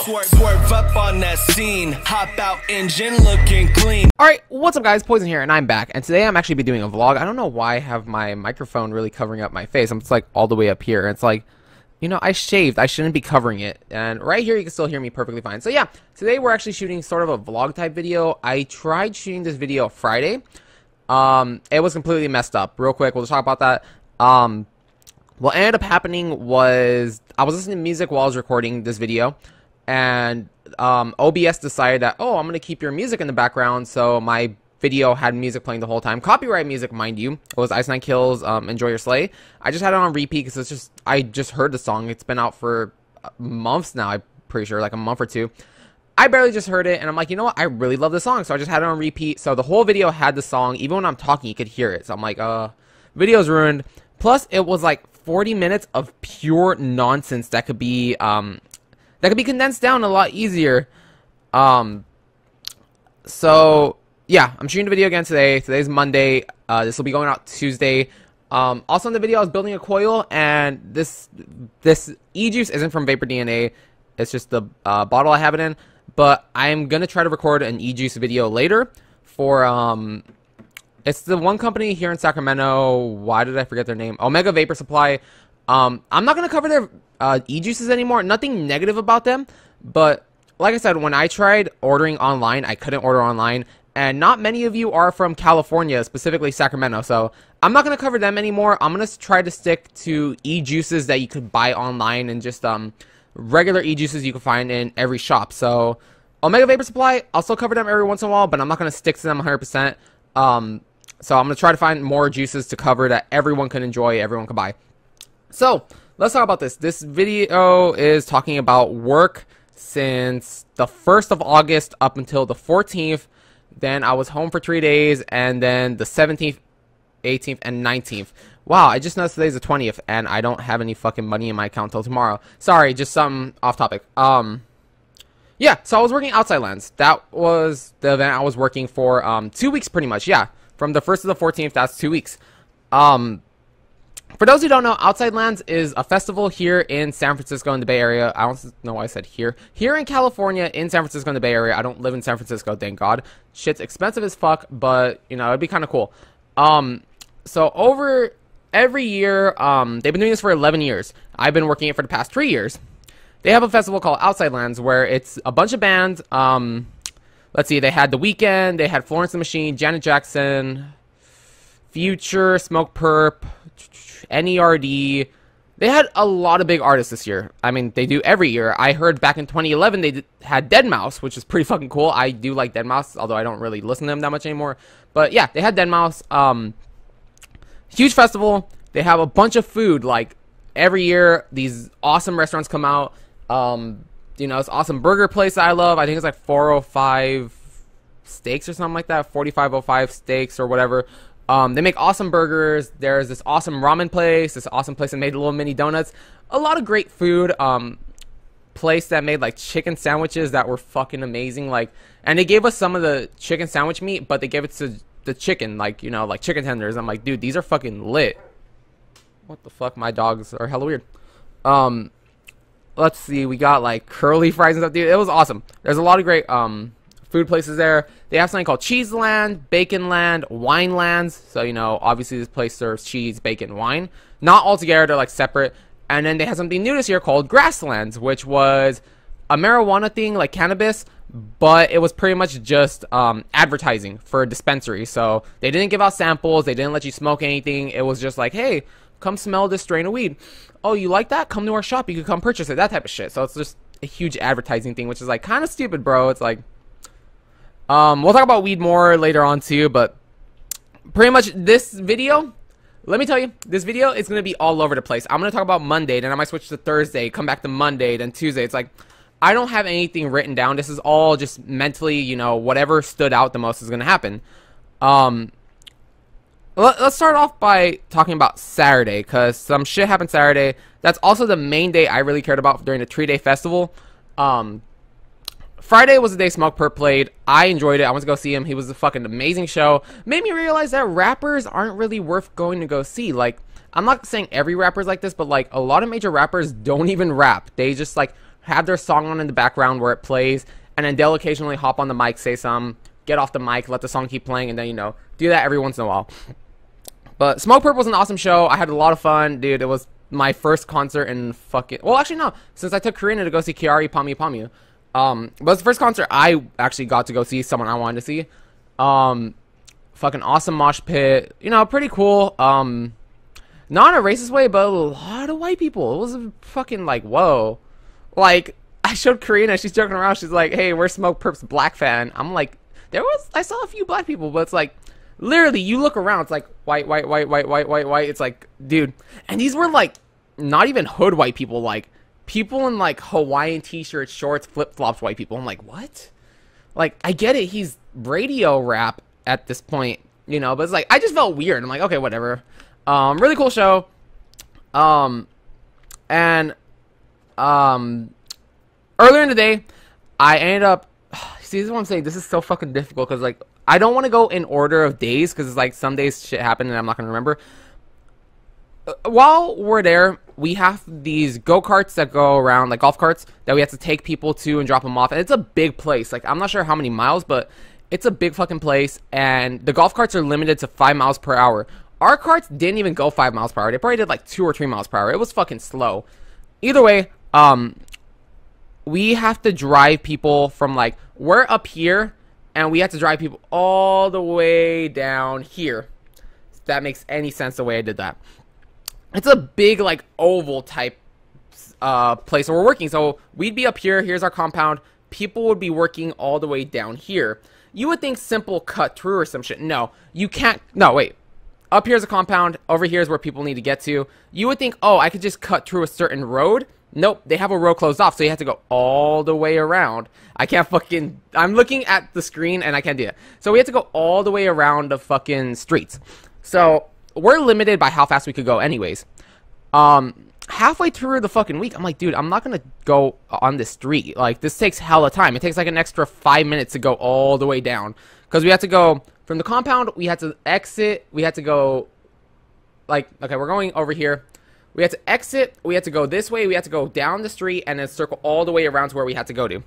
Swerve up on that scene, hop out engine looking clean. Alright, what's up guys, Poison here, and I'm back, and today I'm actually be doing a vlog. I don't know why I have my microphone really covering up my face. I'm just like all the way up here, and it's like, you know, I shaved, I shouldn't be covering it, and right here you can still hear me perfectly fine. So yeah, today we're actually shooting sort of a vlog type video. I tried shooting this video Friday. It was completely messed up. Real quick, we'll just talk about that. What ended up happening was I was listening to music while I was recording this video, and OBS decided that, oh, I'm going to keep your music in the background, so my video had music playing the whole time. Copyright music, mind you. It was Ice Nine Kills, Enjoy Your Slay. I just had it on repeat because it's just, I just heard the song. It's been out for months now, I'm pretty sure, like a month or two. I barely just heard it, and I'm like, you know what, I really love this song, so I just had it on repeat. So the whole video had the song. Even when I'm talking, you could hear it. So I'm like, video's ruined. Plus, it was like 40 minutes of pure nonsense that could be condensed down a lot easier. So yeah, I'm shooting the video again today. Today's Monday. This will be going out Tuesday. Also in the video, I was building a coil, and this e-juice isn't from Vapor DNA. It's just the bottle I have it in. But I'm gonna try to record an e-juice video later for it's the one company here in Sacramento. Why did I forget their name? Omega Vapor Supply. I'm not gonna cover their e-juices anymore. Nothing negative about them, but like I said, when I tried ordering online, I couldn't order online, and not many of you are from California, specifically Sacramento, so I'm not gonna cover them anymore. I'm gonna try to stick to e-juices that you could buy online, and just regular e-juices you can find in every shop. So Omega Vapor Supply, I'll still cover them every once in a while, but I'm not gonna stick to them 100%. So I'm gonna try to find more juices to cover that everyone can enjoy, everyone can buy. So let's talk about this. This video is talking about work since the 1st of August up until the 14th. Then I was home for 3 days, and then the 17th, 18th, and 19th. Wow, I just noticed today's the 20th, and I don't have any fucking money in my account till tomorrow. Sorry, just something off topic. Yeah, so I was working Outside Lands. That was the event I was working for 2 weeks pretty much. Yeah, from the 1st to the 14th, that's 2 weeks. For those who don't know, Outside Lands is a festival here in San Francisco in the Bay Area. I don't know why I said here. Here in California, in San Francisco in the Bay Area. I don't live in San Francisco, thank God. Shit's expensive as fuck, but, you know, it'd be kind of cool. So over every year, they've been doing this for 11 years. I've been working it for the past 3 years. They have a festival called Outside Lands where it's a bunch of bands. Let's see, they had The Weeknd, they had Florence and the Machine, Janet Jackson, Future, Smoke Perp, NERD. They had a lot of big artists this year. I mean, they do every year. I heard back in 2011 they had Deadmau5, which is pretty fucking cool. I do like Deadmau5, although I don't really listen to them that much anymore. But yeah, they had Deadmau5. Huge festival. They have a bunch of food. Like, every year, these awesome restaurants come out. You know, it's awesome burger place that I love. I think it's like 405 Steaks or something like that. 4505 Steaks or whatever. They make awesome burgers. There's this awesome ramen place. This awesome place that made little mini donuts. A lot of great food. Place that made like chicken sandwiches that were fucking amazing. Like, and they gave us some of the chicken sandwich meat, but they gave it to the chicken, like, you know, like chicken tenders. I'm like, dude, these are fucking lit. What the fuck? My dogs are hella weird. Let's see. We got like curly fries and stuff, dude. It was awesome. There's a lot of great food places there. They have something called Cheese Land, Bacon Land, Wine Lands. So, you know, obviously this place serves cheese, bacon, wine. Not all together, they're like separate. And then they have something new this year called Grasslands, which was a marijuana thing, like cannabis, but it was pretty much just advertising for a dispensary. So they didn't give out samples, they didn't let you smoke anything. It was just like, hey, come smell this strain of weed. Oh, you like that? Come to our shop, you can come purchase it, that type of shit. So it's just a huge advertising thing, which is like kind of stupid, bro. It's like, we'll talk about weed more later on too, but pretty much this video, let me tell you, this video is going to be all over the place. I'm going to talk about Monday, then I might switch to Thursday, come back to Monday, then Tuesday. It's like, I don't have anything written down. This is all just mentally, you know, whatever stood out the most is going to happen. Let's start off by talking about Saturday, because some shit happened Saturday. That's also the main day I really cared about during the 3-day festival. Friday was the day Smoke Perp played. I enjoyed it. I went to go see him. He was a fucking amazing show. Made me realize that rappers aren't really worth going to go see. Like, I'm not saying every rapper's like this, but like a lot of major rappers don't even rap. They just like have their song on in the background where it plays, and then they'll occasionally hop on the mic, say some, get off the mic, let the song keep playing, and then, you know, do that every once in a while. But Smokepurpp was an awesome show. I had a lot of fun, dude. It was my first concert in fucking... Well, actually, no. Since I took Karina to go see Kiari Pamu Pamu. But it's the first concert I actually got to go see someone I wanted to see. Fucking awesome mosh pit. You know, pretty cool. Not in a racist way, but a lot of white people. It was fucking like, whoa. Like, I showed Karina. She's joking around. She's like, hey, we're Smokepurpp's black fan. I'm like, I saw a few black people, but it's like... Literally, you look around, it's like white. It's like, dude. And these were like not even hood white people, like people in like Hawaiian t-shirts, shorts, flip-flops white people. I'm like, what? Like, I get it, he's radio rap at this point, you know, but it's like, I just felt weird. I'm like, okay, whatever. Really cool show. Earlier in the day, I ended up, see, this is what I'm saying, this is so fucking difficult, because like, I don't want to go in order of days, because it's like some days shit happened and I'm not going to remember. While we're there, we have these go-karts that go around, like golf carts, that we have to take people to and drop them off. And it's a big place. Like, I'm not sure how many miles, but it's a big fucking place. And the golf carts are limited to 5 miles per hour. Our carts didn't even go 5 miles per hour. They probably did like 2 or 3 miles per hour. It was fucking slow. Either way, we have to drive people from like, we're up here, and we had to drive people all the way down here. If that makes any sense the way I did that. It's a big, like, oval type place where we're working. So we'd be up here. Here's our compound. People would be working all the way down here. You would think simple cut through or some shit. No, you can't. No, wait. Up here's a compound. Over here is where people need to get to. You would think, oh, I could just cut through a certain road. Nope, they have a road closed off, so you have to go all the way around. I can't fucking... I'm looking at the screen, and I can't do it. So we have to go all the way around the fucking streets. So we're limited by how fast we could go anyways. Halfway through the fucking week, I'm like, dude, I'm not gonna go on this street. Like, this takes hella time. It takes like an extra 5 minutes to go all the way down. Because we had to go from the compound, we had to exit, we had to go... Like, okay, we're going over here. We had to exit, we had to go this way, we had to go down the street, and then circle all the way around to where we had to go to.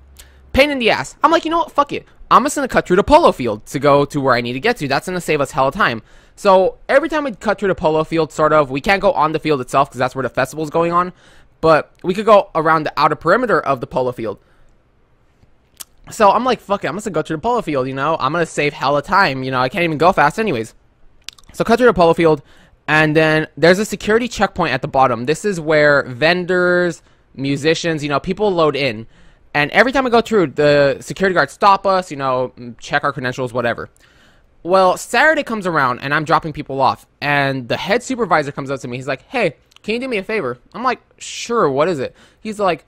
Pain in the ass. I'm like, you know what, fuck it. I'm just going to cut through the polo field to go to where I need to get to. That's going to save us hella time. So, every time we cut through the polo field, sort of, we can't go on the field itself, because that's where the festival's going on. But, we could go around the outer perimeter of the polo field. So, I'm like, fuck it, I'm just going to go through the polo field, you know? I'm going to save hella time, you know? I can't even go fast anyways. So, cut through the polo field. And then there's a security checkpoint at the bottom. This is where vendors, musicians, you know, people load in. And every time we go through, the security guards stop us, you know, check our credentials, whatever. Well, Saturday comes around, and I'm dropping people off. And the head supervisor comes up to me. He's like, hey, can you do me a favor? I'm like, sure, what is it? He's like,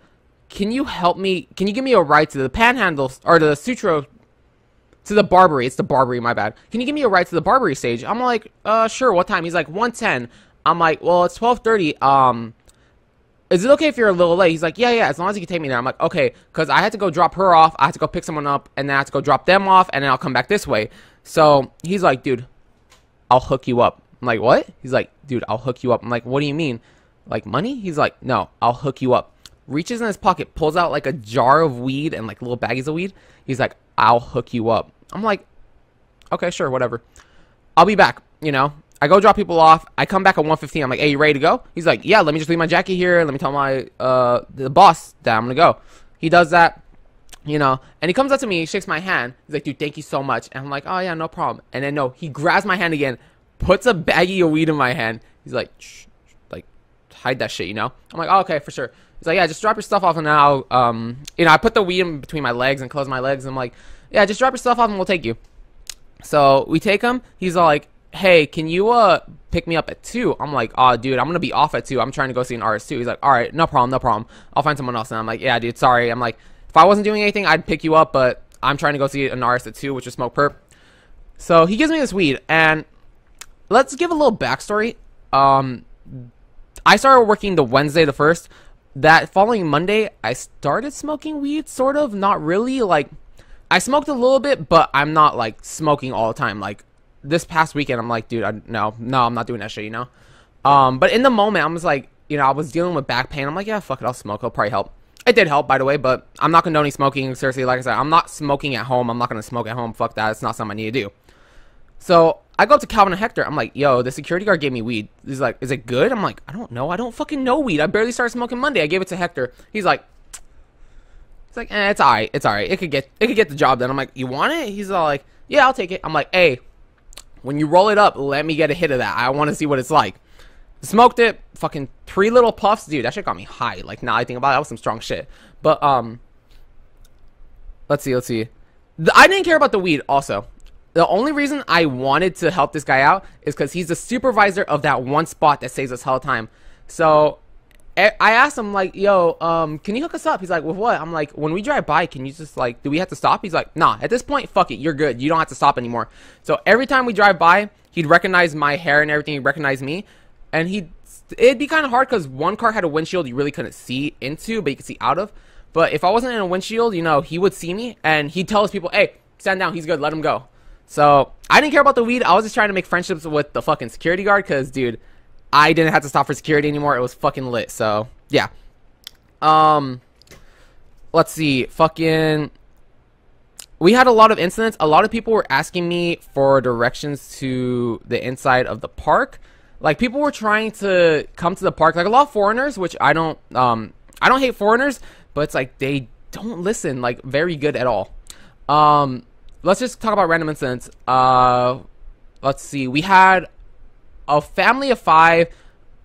can you help me? Can you give me a ride to the Panhandle, or the Sutro... To the Barbary. It's the Barbary, my bad. Can you give me a ride to the Barbary stage? I'm like, sure, what time? He's like, 1:10. I'm like, well, it's 12:30. Is it okay if you're a little late? He's like, yeah, as long as you can take me there. I'm like, okay, because I had to go drop her off. I had to go pick someone up, and then I had to go drop them off, and then I'll come back this way. So, he's like, dude, I'll hook you up. I'm like, what? He's like, dude, I'll hook you up. I'm like, what do you mean? Like, money? He's like, no, I'll hook you up. Reaches in his pocket, pulls out, like, a jar of weed and, like, little baggies of weed. He's like, I'll hook you up. I'm like, okay, sure, whatever. I'll be back, you know. I go drop people off. I come back at 1:15. I'm like, hey, you ready to go? He's like, yeah, let me just leave my jacket here. Let me tell my, the boss that I'm going to go. He does that, you know. And he comes up to me. He shakes my hand. He's like, dude, thank you so much. And I'm like, oh, yeah, no problem. And then, no, he grabs my hand again, puts a baggie of weed in my hand. He's like, shh, like, hide that shit, you know. I'm like, oh, okay, for sure. He's like, yeah, just drop your stuff off and then I'll, you know, I put the weed in between my legs and close my legs. And I'm like, yeah, just drop your stuff off and we'll take you. So we take him. He's all like, hey, can you pick me up at 2? I'm like, oh, dude, I'm going to be off at 2. I'm trying to go see an artist too. He's like, all right, no problem. I'll find someone else. And I'm like, yeah, dude, sorry. I'm like, if I wasn't doing anything, I'd pick you up, but I'm trying to go see an artist at 2, which is Smokepurpp. So he gives me this weed, and let's give a little backstory. I started working the Wednesday the 1st. That following Monday, I started smoking weed, sort of, not really, like, I smoked a little bit, but I'm not, like, smoking all the time, like, this past weekend, I'm like, dude, no, I'm not doing that shit, you know, but in the moment, I was like, you know, I was dealing with back pain, I'm like, yeah, fuck it, I'll smoke, it'll probably help. It did help, by the way, but I'm not condoning smoking. Seriously, like I said, I'm not smoking at home. I'm not going to smoke at home. Fuck that. It's not something I need to do. So I go up to Calvin and Hector. I'm like, yo, the security guard gave me weed. He's like, is it good? I'm like, I don't know. I don't fucking know weed. I barely started smoking Monday. I gave it to Hector. He's like, it's all right. It's all right. It could get the job done. I'm like, you want it? He's all like, yeah, I'll take it. I'm like, hey, when you roll it up, let me get a hit of that. I want to see what it's like. Smoked it, fucking 3 little puffs, dude. That shit got me high. Like, now I think about it, that was some strong shit. But let's see. I didn't care about the weed. Also, the only reason I wanted to help this guy out is because he's the supervisor of that one spot that saves us hell time. So I asked him, like, yo, can you hook us up? He's like, with what? I'm like, when we drive by, can you just, like, do we have to stop? He's like, nah, at this point, fuck it, you're good. You don't have to stop anymore. So every time we drive by, he'd recognize my hair and everything. He'd recognize me. And it'd be kind of hard because one car had a windshield you really couldn't see into, but you could see out of. But if I wasn't in a windshield, you know, he would see me and he'd tell his people, hey, stand down, he's good, let him go. So I didn't care about the weed. I was just trying to make friendships with the fucking security guard because, dude, I didn't have to stop for security anymore. It was fucking lit. So yeah. Let's see. Fucking. We had a lot of incidents. A lot of people were asking me for directions to the inside of the park. Like, people were trying to come to the park, like a lot of foreigners, which I don't hate foreigners, but it's like they don't listen, like, very good at all. Let's just talk about random incidents. Let's see. We had a family of 5,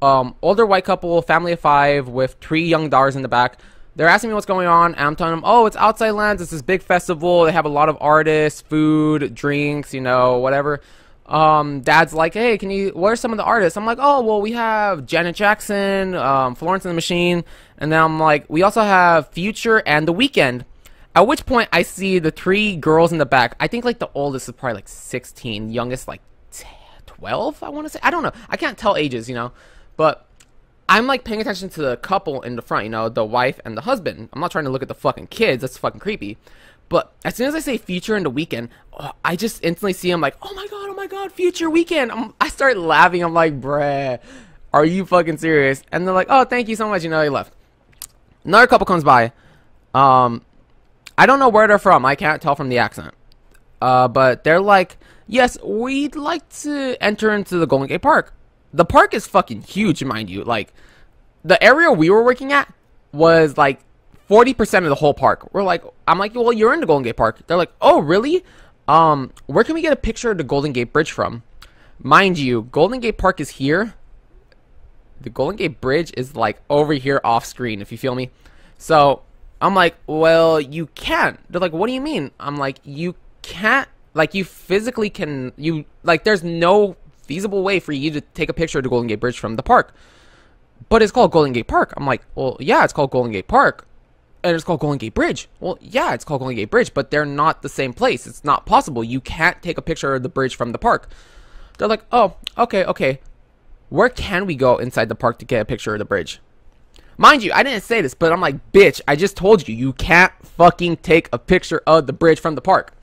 older white couple, family of 5 with 3 young daughters in the back. They're asking me what's going on, and I'm telling them, oh, it's Outside Lands. It's this big festival. They have a lot of artists, food, drinks, you know, whatever. Dad's like, hey, what are some of the artists? I'm like, oh, well, we have Janet Jackson, Florence and the Machine, and then I'm like, we also have Future and The Weeknd. At which point I see the 3 girls in the back. I think like the oldest is probably like 16, youngest like 12, I want to say. I don't know. I can't tell ages, you know, but I'm like paying attention to the couple in the front, you know, the wife and the husband. I'm not trying to look at the fucking kids. That's fucking creepy. But as soon as I say Future and The Weeknd, I just instantly see him like, oh my god, Future, Weeknd. I start laughing. I'm like, bruh, are you fucking serious? And they're like, oh, thank you so much. You know, they left. Another couple comes by. I don't know where they're from. I can't tell from the accent. But they're like, yes, we'd like to enter into the Golden Gate Park. The park is fucking huge, mind you. Like, the area we were working at was like 40% of the whole park. I'm like, well, you're in the Golden Gate Park. They're like, oh, really? Where can we get a picture of the Golden Gate Bridge from? Mind you, Golden Gate Park is here. The Golden Gate Bridge is like over here off screen, if you feel me. So I'm like, well, you can't. They're like, what do you mean? I'm like, you can't. Like, you physically can. There's no feasible way for you to take a picture of the Golden Gate Bridge from the park. But it's called Golden Gate Park. I'm like, well, yeah, it's called Golden Gate Park. And it's called Golden Gate Bridge. Well, yeah, it's called Golden Gate Bridge, but they're not the same place. It's not possible. You can't take a picture of the bridge from the park. They're like, oh, okay. Where can we go inside the park to get a picture of the bridge? Mind you, I didn't say this, but I'm like, bitch, I just told you, you can't fucking take a picture of the bridge from the park.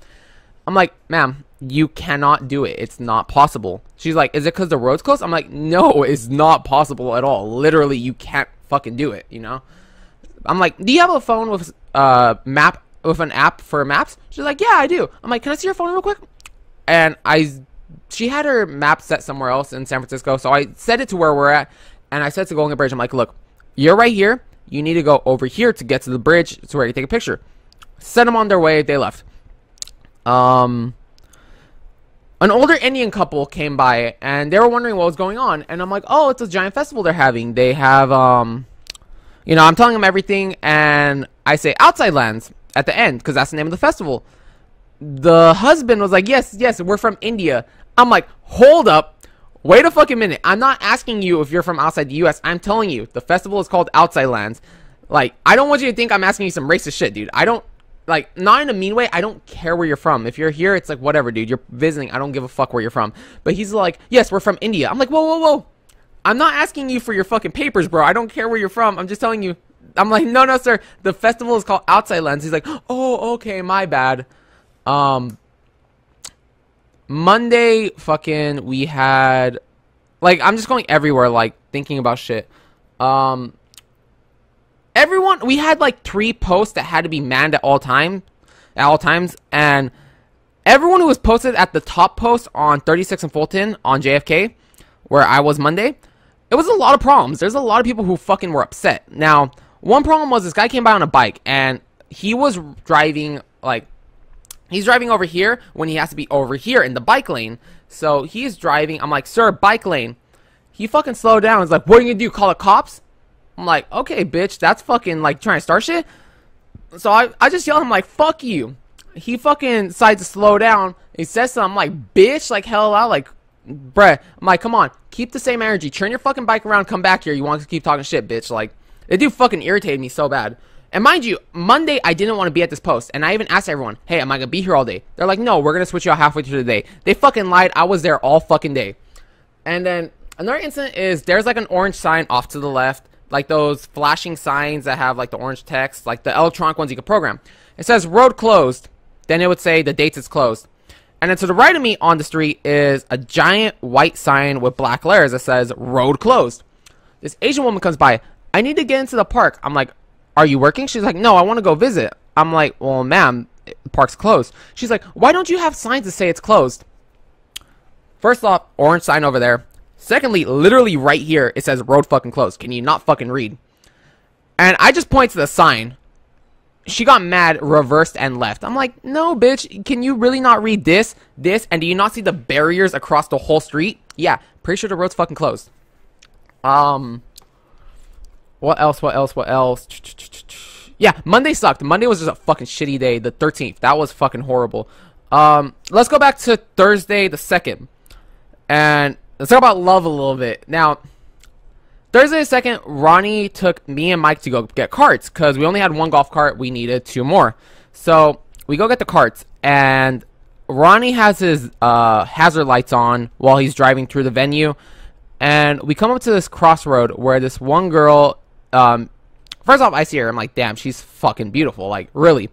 I'm like, ma'am, you cannot do it. It's not possible. She's like, is it because the road's closed? I'm like, no, it's not possible at all. Literally, you can't fucking do it, you know? I'm like, do you have a phone with an app for maps? She's like, yeah, I do. I'm like, can I see your phone real quick? And she had her map set somewhere else in San Francisco, so I set it to where we're at, and I said to Golden Gate Bridge, I'm like, look, you're right here. You need to go over here to get to the bridge to where you take a picture. Sent them on their way. They left. An older Indian couple came by, and they were wondering what was going on, and I'm like, oh, it's a giant festival they're having. They have, you know, I'm telling them everything, and I say Outside Lands at the end, because that's the name of the festival. The husband was like, yes, we're from India. I'm like, hold up. Wait a fucking minute. I'm not asking you if you're from outside the U.S. I'm telling you, the festival is called Outside Lands. Like, I don't want you to think I'm asking you some racist shit, dude. I don't, like, not in a mean way. I don't care where you're from. If you're here, it's like, whatever, dude. You're visiting. I don't give a fuck where you're from. But he's like, yes, we're from India. I'm like, whoa. I'm not asking you for your fucking papers, bro. I don't care where you're from. I'm just telling you. I'm like, no, sir. The festival is called Outside Lands. He's like, oh, okay, my bad. Monday, fucking, we had, like, I'm just going everywhere, like, thinking about shit. everyone, we had like 3 posts that had to be manned at all times, and everyone who was posted at the top post on 36 and Fulton on JFK, where I was Monday, it was a lot of problems. There's a lot of people who fucking were upset. Now, one problem was this guy came by on a bike, and he was driving, like, he's driving over here when he has to be over here in the bike lane. So he's driving. I'm like, sir, bike lane. He fucking slowed down. He's like, what are you gonna do? Call the cops? I'm like, okay, bitch, that's fucking like trying to start shit. So I just yelled at him like, fuck you. He fucking decides to slow down. He says something. I'm like, bitch, like hell out, like, bruh. I'm like, come on, keep the same energy. Turn your fucking bike around, come back here. You want to keep talking shit, bitch? Like, the dude fucking irritated me so bad. And mind you, Monday I didn't want to be at this post, and I even asked everyone, hey, am I gonna be here all day? They're like, no, we're gonna switch you out halfway through the day. They fucking lied. I was there all fucking day. And then another incident is there's like an orange sign off to the left, like those flashing signs that have like the orange text, like the electronic ones you can program. It says road closed. Then it would say the dates it's closed. And then to the right of me on the street is a giant white sign with black letters that says road closed. This Asian woman comes by. I need to get into the park. I'm like, are you working? She's like, no, I want to go visit. I'm like, well, ma'am, the park's closed. She's like, why don't you have signs that say it's closed? First off, orange sign over there. Secondly, literally right here, it says road fucking closed. Can you not fucking read? And I just point to the sign. She got mad, reversed, and left. I'm like, no, bitch. Can you really not read this, and do you not see the barriers across the whole street? Yeah, pretty sure the road's fucking closed. What else? Yeah, Monday sucked. Monday was just a fucking shitty day. The 13th. That was fucking horrible. Let's go back to Thursday the 2nd. And let's talk about love a little bit. Now, Thursday the 2nd, Ronnie took me and Mike to go get carts because we only had 1 golf cart. We needed 2 more. So we go get the carts, and Ronnie has his hazard lights on while he's driving through the venue. And we come up to this crossroad where this one girl, first off, I see her. I'm like, damn, she's fucking beautiful. Like, really.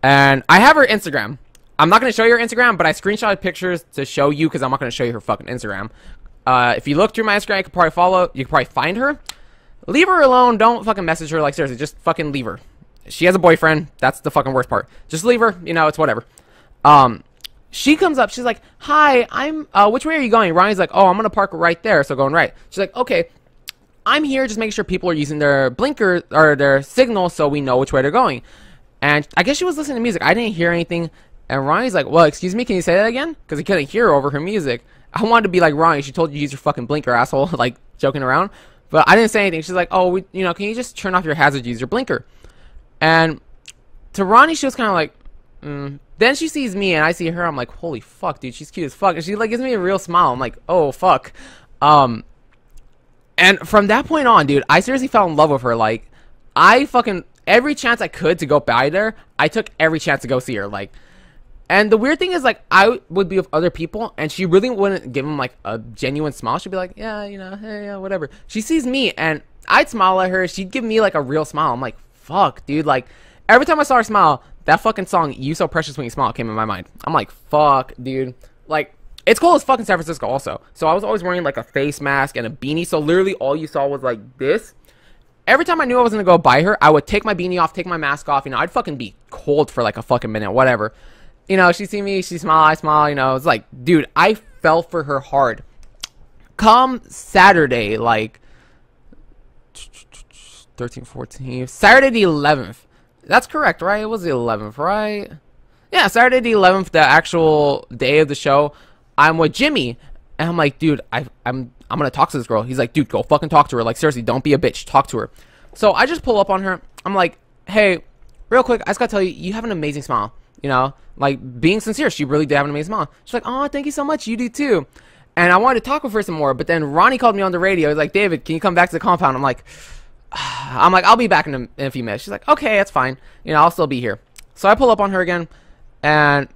And I have her Instagram. I'm not going to show you her Instagram, but I screenshotted pictures to show you because I'm not going to show you her fucking Instagram. If you look through my Instagram, you can probably follow. You can probably find her. Leave her alone. Don't fucking message her. Like, seriously, just fucking leave her. She has a boyfriend. That's the fucking worst part. Just leave her. You know, it's whatever. She comes up. She's like, hi, I'm, which way are you going? Ronnie's like, oh, I'm going to park right there. So going right. She's like, okay, I'm here just making sure people are using their blinker or their signal so we know which way they're going. And I guess she was listening to music. I didn't hear anything. And Ronnie's like, well, excuse me, can you say that again? Because he couldn't hear over her music. I wanted to be like, Ronnie, she told you to use your fucking blinker, asshole. Like, joking around. But I didn't say anything. She's like, oh, you know, can you just turn off your hazard, use your blinker? And to Ronnie, she was kind of like, Then she sees me and I see her. I'm like, holy fuck, dude, she's cute as fuck. And she like gives me a real smile. I'm like, oh fuck. And from that point on, dude, I seriously fell in love with her. Like, I fucking every chance I could to go by there, I took every chance to go see her. Like, and the weird thing is, like, I would be with other people and she really wouldn't give them like a genuine smile. She'd be like, yeah, you know, hey, yeah, whatever. She sees me and I'd smile at her. She'd give me like a real smile. I'm like, fuck, dude. Like, every time I saw her smile, that fucking song, You So Precious When You Smile, came in my mind. I'm like, fuck, dude. Like, it's cold as fuck in San Francisco also. So I was always wearing like a face mask and a beanie. So literally all you saw was like this. Every time I knew I was going to go by her, I would take my beanie off, take my mask off. You know, I'd fucking be cold for like a fucking minute, whatever. You know, she see me, she smile, I smile. You know, it's like, dude, I fell for her hard. Come Saturday, like 13, 14, Saturday the 11th. That's correct, right? It was the 11th, right? Yeah, Saturday the 11th, the actual day of the show. I'm with Jimmy, and I'm like, dude, I'm gonna talk to this girl. He's like, dude, go fucking talk to her. Like, seriously, don't be a bitch. Talk to her. So I just pull up on her. I'm like, hey, real quick, I just gotta tell you, you have an amazing smile. You know, like, being sincere, she really did have an amazing smile. She's like, oh, thank you so much. You do too. And I wanted to talk with her some more, but then Ronnie called me on the radio. He's like, David, can you come back to the compound? I'm like, I'll be back in a few minutes. She's like, okay, that's fine. You know, I'll still be here. So I pull up on her again, and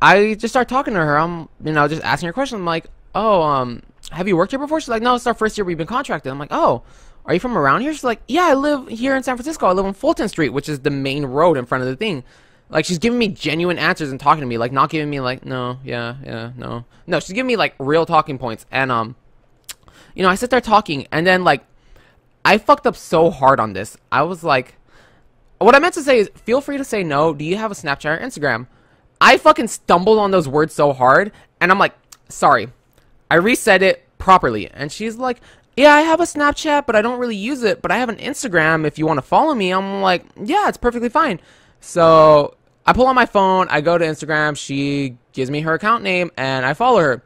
I just start talking to her. I'm, you know, just asking her questions. I'm like, oh, have you worked here before? She's like, no, it's our first year we've been contracted. I'm like, oh, are you from around here? She's like, yeah, I live here in San Francisco. I live on Fulton Street, which is the main road in front of the thing. Like, she's giving me genuine answers and talking to me, like, not giving me like, no, yeah, no. No, she's giving me like real talking points. And you know, I sit there talking, and then like, I fucked up so hard on this. I was like, what I meant to say is, feel free to say no. Do you have a Snapchat or Instagram? I fucking stumbled on those words so hard, and I'm like, sorry. I resaid it properly, and she's like, yeah, I have a Snapchat, but I don't really use it, but I have an Instagram if you want to follow me. I'm like, yeah, it's perfectly fine. So I pull out my phone, I go to Instagram, she gives me her account name, and I follow her.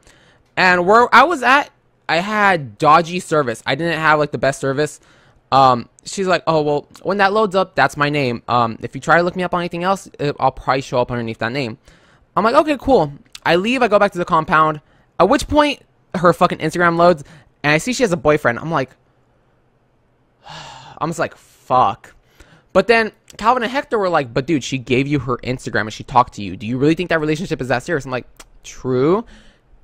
And where I was at, I had dodgy service. I didn't have like the best service. She's like, oh, well, when that loads up, that's my name. If you try to look me up on anything else, I'll probably show up underneath that name. I'm like, okay, cool. I leave, I go back to the compound, at which point her fucking Instagram loads, and I see she has a boyfriend. I'm just like, fuck. But then Calvin and Hector were like, but dude, she gave you her Instagram and she talked to you. Do you really think that relationship is that serious? I'm like, true.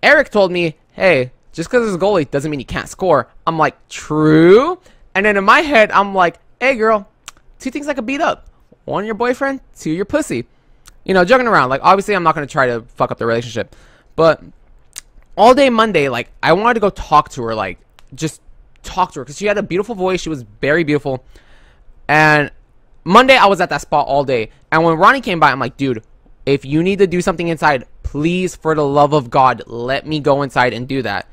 Eric told me, hey, just because it's a goalie doesn't mean you can't score. I'm like, true. And then in my head, I'm like, hey, girl, two things I could beat up. One, your boyfriend. Two, your pussy. You know, joking around. Like, obviously, I'm not going to try to fuck up the relationship. But all day Monday, like, I wanted to go talk to her. Like, just talk to her. Because she had a beautiful voice. She was very beautiful. And Monday, I was at that spot all day. And when Ronnie came by, I'm like, dude, if you need to do something inside, please, for the love of God, let me go inside and do that.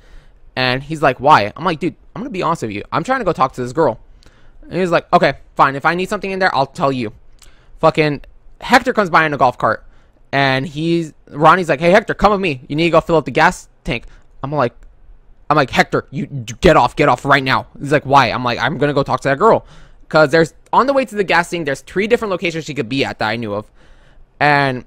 And he's like, why? I'm like, dude, I'm going to be honest with you. I'm trying to go talk to this girl. And he's like, okay, fine. If I need something in there, I'll tell you. Fucking Hector comes by in a golf cart. And Ronnie's like, hey, Hector, come with me. You need to go fill up the gas tank. I'm like, Hector, you get off right now. He's like, why? I'm like, I'm going to go talk to that girl. Because there's, on the way to the gas thing, there's 3 different locations she could be at that I knew of. And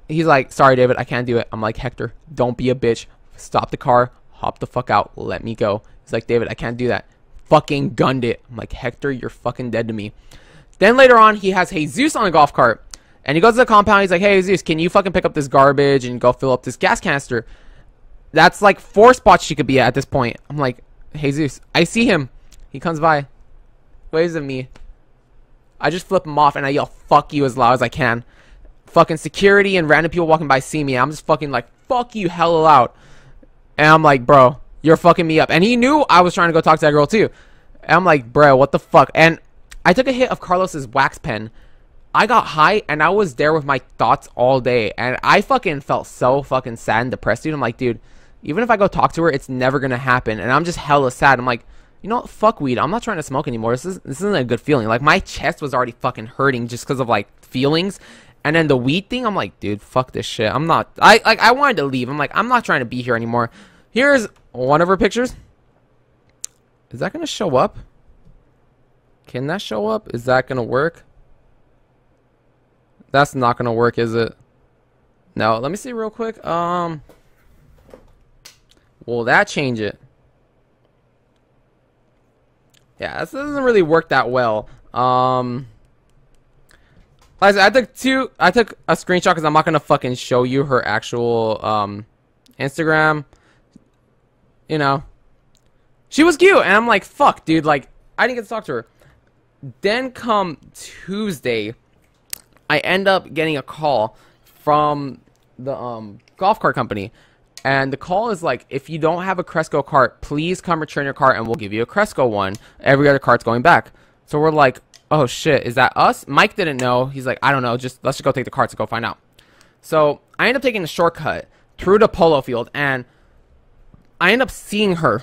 he's like, sorry, David, I can't do it. I'm like, Hector, don't be a bitch. Stop the car. Hop the fuck out. Let me go. He's like, David, I can't do that. Fucking gunned it. I'm like, Hector, you're fucking dead to me. Then later on, he has Jesus on a golf cart. And he goes to the compound. He's like, hey, Jesus, can you fucking pick up this garbage and go fill up this gas canister? That's like 4 spots she could be at this point. I'm like, Jesus. I see him. He comes by. Waves at me. I just flip him off and I yell, fuck you, as loud as I can. Fucking security and random people walking by see me. I'm just fucking like, fuck you hella loud. And I'm like, bro, you're fucking me up. And he knew I was trying to go talk to that girl too. And I'm like, bro, what the fuck? And I took a hit of Carlos's wax pen. I got high and I was there with my thoughts all day. And I fucking felt so fucking sad and depressed, dude. I'm like, dude, even if I go talk to her, it's never gonna happen. And I'm just hella sad. I'm like, you know what? Fuck weed. I'm not trying to smoke anymore. This isn't a good feeling. Like, my chest was already fucking hurting just because of, like, feelings. And then the weed thing, I'm like, dude, fuck this shit. I'm not, I wanted to leave. I'm like, I'm not trying to be here anymore. Here's one of her pictures. Is that going to show up? Can that show up? Is that going to work? That's not going to work, is it? No, let me see real quick. Will that change it? Yeah, this doesn't really work that well. Like I said, I took a screenshot because I'm not gonna fucking show you her actual Instagram. You know, she was cute, and I'm like, fuck, dude. Like, I didn't get to talk to her. Then come Tuesday, I end up getting a call from the golf cart company. And the call is like, if you don't have a Cresco cart, please come return your cart and we'll give you a Cresco one. Every other cart's going back. So we're like, oh shit, is that us? Mike didn't know. He's like, I don't know. Let's just go take the carts and go find out. So I end up taking a shortcut through the polo field and I end up seeing her.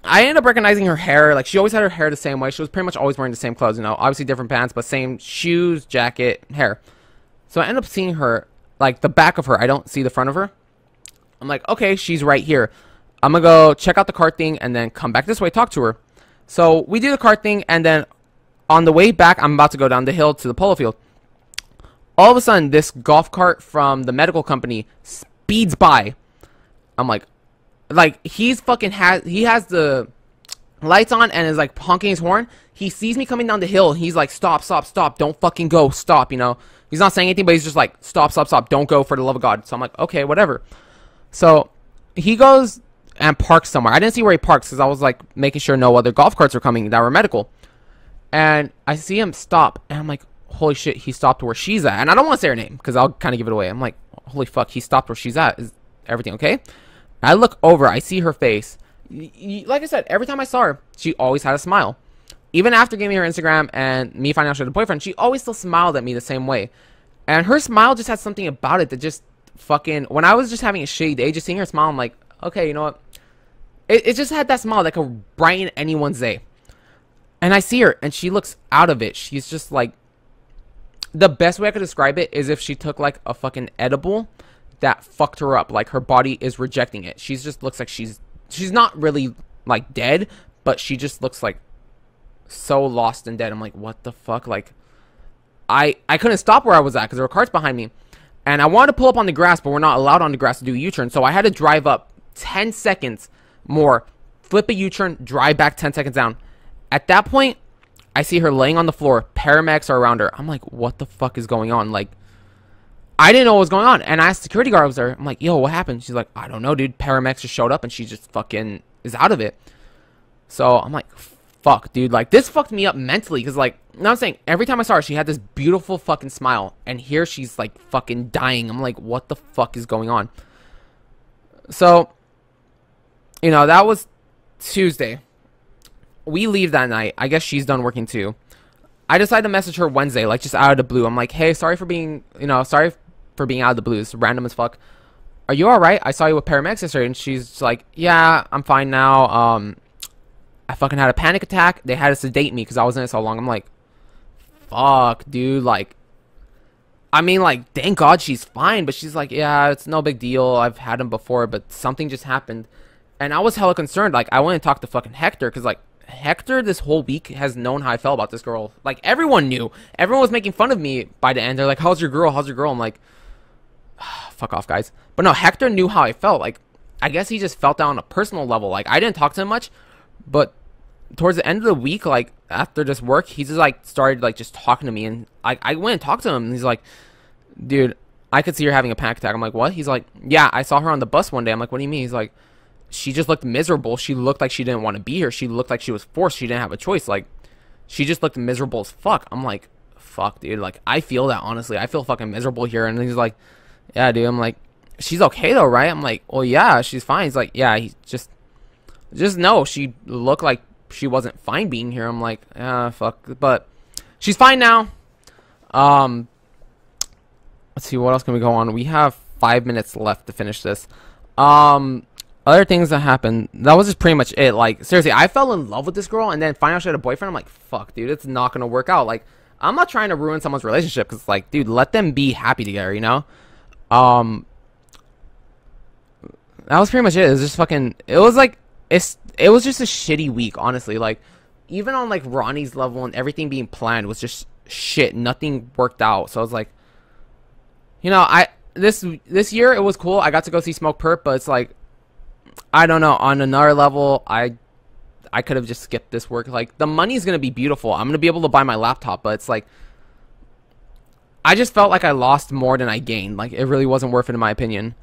I end up recognizing her hair. Like, she always had her hair the same way. She was pretty much always wearing the same clothes, you know, obviously different pants, but same shoes, jacket, hair. So I end up seeing her, like the back of her. I don't see the front of her. I'm like, okay, she's right here. I'm going to go check out the cart thing and then come back this way, talk to her. So we do the cart thing, and then on the way back, I'm about to go down the hill to the polo field. All of a sudden, this golf cart from the medical company speeds by. I'm like he's fucking he has the lights on and is like honking his horn. He sees me coming down the hill. He's like, stop, stop, stop. Don't fucking go. Stop, you know. He's not saying anything, but he's just like, stop, stop, stop. Don't go, for the love of God. So I'm like, okay, whatever. So he goes and parks somewhere. I didn't see where he parks because I was like making sure no other golf carts were coming that were medical. And I see him stop, and I'm like, holy shit, he stopped where she's at. And I don't want to say her name because I'll kind of give it away. I'm like, holy fuck, he stopped where she's at. Is everything okay? I look over, I see her face. Like I said, every time I saw her, she always had a smile. even after giving her Instagram and me finding out she had a boyfriend, she always still smiled at me the same way. And her smile just had something about it that just fucking, when I was just having a shitty day, just seeing her smile, I'm like, okay, you know what? It just had that smile that could brighten anyone's day. And I see her, and she looks out of it. She's just like, the best way I could describe it is if she took like a fucking edible that fucked her up. Like her body is rejecting it. She just looks like she's not really like dead, but she just looks like so lost and dead. I'm like, what the fuck? Like, I couldn't stop where I was at because there were cars behind me, and I wanted to pull up on the grass, but we're not allowed on the grass to do a U-turn, so I had to drive up 10 seconds more, flip a U-turn, drive back 10 seconds down. At that point, I see her laying on the floor. Paramedics are around her. I'm like, what the fuck is going on? Like, I didn't know what was going on, and I asked the security guard was there. I'm like, yo, what happened? She's like, I don't know, dude. Paramedics just showed up, and she just fucking is out of it. So I'm like, fuck, dude. Like, this fucked me up mentally, because, like, you know what I'm saying? Every time I saw her, she had this beautiful fucking smile, and here she's, like, fucking dying. I'm like, what the fuck is going on? So, you know, that was Tuesday. We leave that night. I guess she's done working, too. I decided to message her Wednesday, like, just out of the blue. I'm like, hey, sorry for being out of the blue. It's random as fuck. Are you alright? I saw you with paramedics yesterday. And she's like, yeah, I'm fine now. I fucking had a panic attack. They had to sedate me because I was in it so long. I'm like, fuck, dude. Like, I mean, like, thank God she's fine. But she's like, yeah, it's no big deal. I've had him before, but something just happened. And I was hella concerned. Like, I went and talked to fucking Hector because, like, Hector this whole week has known how I felt about this girl. Like, everyone knew. Everyone was making fun of me by the end. They're like, how's your girl? How's your girl? I'm like, fuck off, guys. But no, Hector knew how I felt. Like, I guess he just felt that on a personal level. Like, I didn't talk to him much, but towards the end of the week, like, after this work, he just, like, started, like, just talking to me. And I went and talked to him, and he's like, dude, I could see her having a panic attack. I'm like, what? He's like, yeah, I saw her on the bus one day. I'm like, what do you mean? He's like, she just looked miserable. She looked like she didn't want to be here. She looked like she was forced. She didn't have a choice. Like, she just looked miserable as fuck. I'm like, fuck, dude. Like, I feel that, honestly. I feel fucking miserable here. And he's like, yeah, dude. I'm like, she's okay, though, right? I'm like, well, yeah, she's fine. He's like, yeah, he just no. She looked like she wasn't fine being here. I'm like, fuck. But she's fine now. Let's see, what else can we go on? We have 5 minutes left to finish this. Other things that happened, that was just pretty much it. Like, seriously, I fell in love with this girl, and then find out she had a boyfriend. I'm like, fuck, dude, it's not gonna work out. Like, I'm not trying to ruin someone's relationship, because, like, dude, let them be happy together, you know? That was pretty much it. It was just fucking, it was like, it was just a shitty week, honestly. Like, even on, like, Ronnie's level and everything being planned was just shit. Nothing worked out. So I was like, you know, this year it was cool. I got to go see Smokepurpp, but it's like, I don't know, on another level, I could have just skipped this work. Like, the money's gonna be beautiful. I'm gonna be able to buy my laptop, but it's like, I just felt like I lost more than I gained. Like, it really wasn't worth it, in my opinion.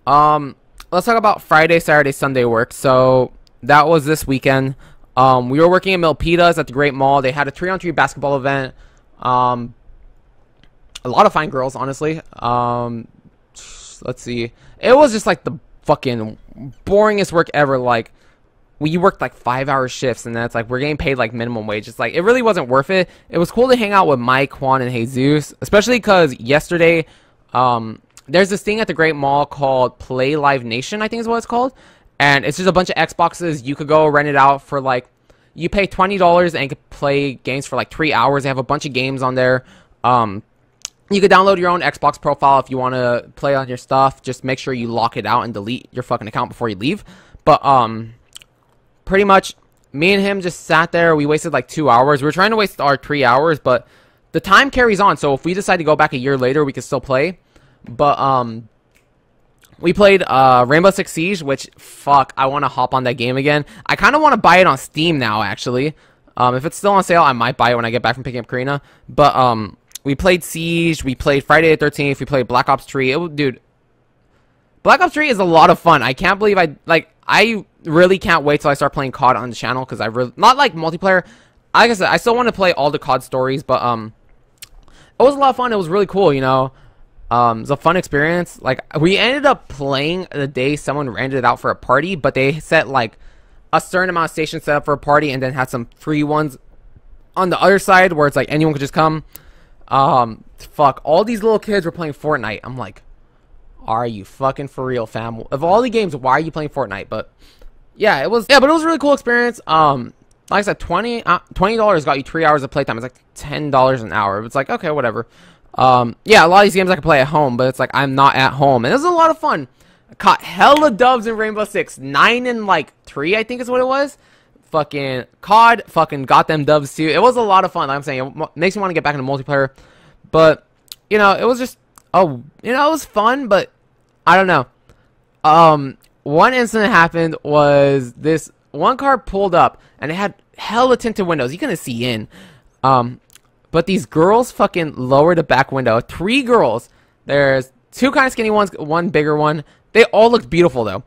Let's talk about Friday, Saturday, Sunday work. So that was this weekend. We were working at Milpitas at the Great Mall. They had a 3-on-3 basketball event. A lot of fine girls, honestly. Let's see. It was just like the fucking boringest work ever. Like, we worked like 5-hour shifts, and then it's like we're getting paid like minimum wage. It's like, it really wasn't worth it. It was cool to hang out with Mike, Juan, and Jesus, especially because yesterday, there's this thing at the Great Mall called Play Live Nation, I think is what it's called, and it's just a bunch of Xboxes. You could go rent it out for like, you pay $20 and you could play games for like 3 hours. They have a bunch of games on there. You could download your own Xbox profile if you want to play on your stuff. Just make sure you lock it out and delete your fucking account before you leave. But pretty much, me and him just sat there. We wasted like 2 hours. We were trying to waste our 3 hours, but the time carries on. So if we decide to go back a year later, we can still play. But we played Rainbow Six Siege, which, fuck, I want to hop on that game again. I kind of want to buy it on Steam now, actually. If it's still on sale, I might buy it when I get back from picking up Karina. But we played Siege, we played Friday the 13th, we played Black Ops 3. Dude, Black Ops 3 is a lot of fun. I can't believe I really can't wait till I start playing COD on the channel, because I really, not like multiplayer. Like I said, I still want to play all the COD stories, but it was a lot of fun. It was really cool, you know. It was a fun experience. Like, we ended up playing the day someone rented it out for a party, but they set like a certain amount of stations set up for a party and then had some free ones on the other side where it's like anyone could just come, fuck, all these little kids were playing Fortnite. I'm like, are you fucking for real, fam? Of all the games, why are you playing Fortnite? But yeah, but it was a really cool experience. Like I said, $20 got you 3 hours of playtime. It's like $10 an hour. It's like, okay, whatever. Yeah, a lot of these games I can play at home, but it's like I'm not at home, and it was a lot of fun. I caught hella dubs in Rainbow Six, 9 and like 3, I think is what it was. Fucking COD, fucking got them dubs too. It was a lot of fun. Like I'm saying, it makes me want to get back into multiplayer, but you know, it was just, oh, you know, it was fun, but I don't know. One incident happened was this one car pulled up and it had hella tinted windows. You couldn't see in. But these girls fucking lowered the back window. 3 girls. There's 2 kind of skinny ones, 1 bigger one. They all looked beautiful though.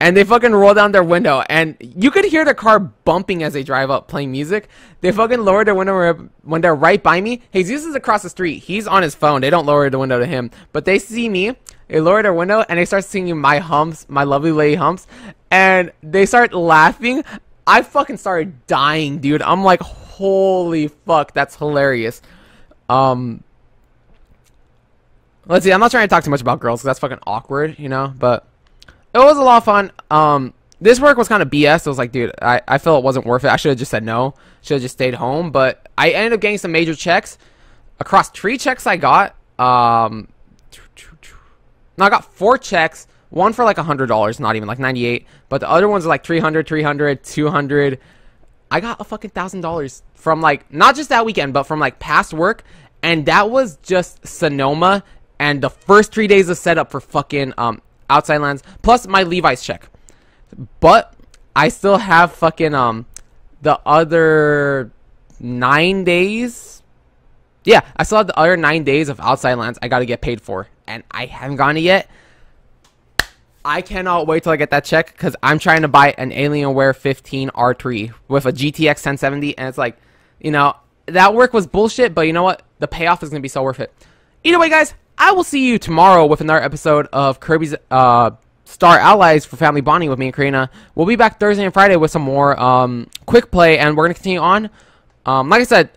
And they fucking roll down their window, and you could hear the car bumping as they drive up playing music. They fucking lowered their window when they're right by me. Jesus is across the street. He's on his phone. They don't lower the window to him. But they see me. They lower their window, and they start singing my humps, my lovely lady humps. And they start laughing. I fucking started dying, dude. I'm like, holy fuck, that's hilarious. Let's see. I'm not trying to talk too much about girls because that's fucking awkward, you know, but it was a lot of fun. This work was kind of BS. It was like, dude, I feel it wasn't worth it. I should have just said no. Should have just stayed home. But I ended up getting some major checks. Across 3 checks I got, no, I got 4 checks. One for like $100, not even like 98. But the other ones are like 300, 200. I got a fucking $1,000 from like, not just that weekend, but from like past work. And that was just Sonoma and the first 3 days of setup for fucking, Outside Lands, plus my Levi's check. But I still have fucking the other 9 days. Yeah, I still have the other 9 days of Outside Lands I gotta get paid for, and I haven't gotten it yet. I cannot wait till I get that check because I'm trying to buy an Alienware 15 R3 with a GTX 1070, and it's like, you know, that work was bullshit, but you know what? The payoff is gonna be so worth it. Either way, guys, I will see you tomorrow with another episode of Kirby's Star Allies for Family Bonding with me and Karina. We'll be back Thursday and Friday with some more quick play, and we're going to continue on. Like I said,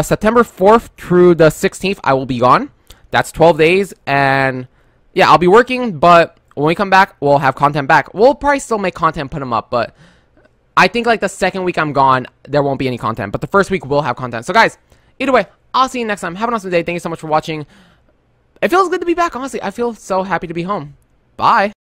September 4th through the 16th, I will be gone. That's 12 days, and yeah, I'll be working, but when we come back, we'll have content back. We'll probably still make content, put them up, but I think like the second week I'm gone, there won't be any content, but the first week we'll have content. So guys, either way, I'll see you next time. Have an awesome day. Thank you so much for watching. It feels good to be back, honestly. I feel so happy to be home. Bye.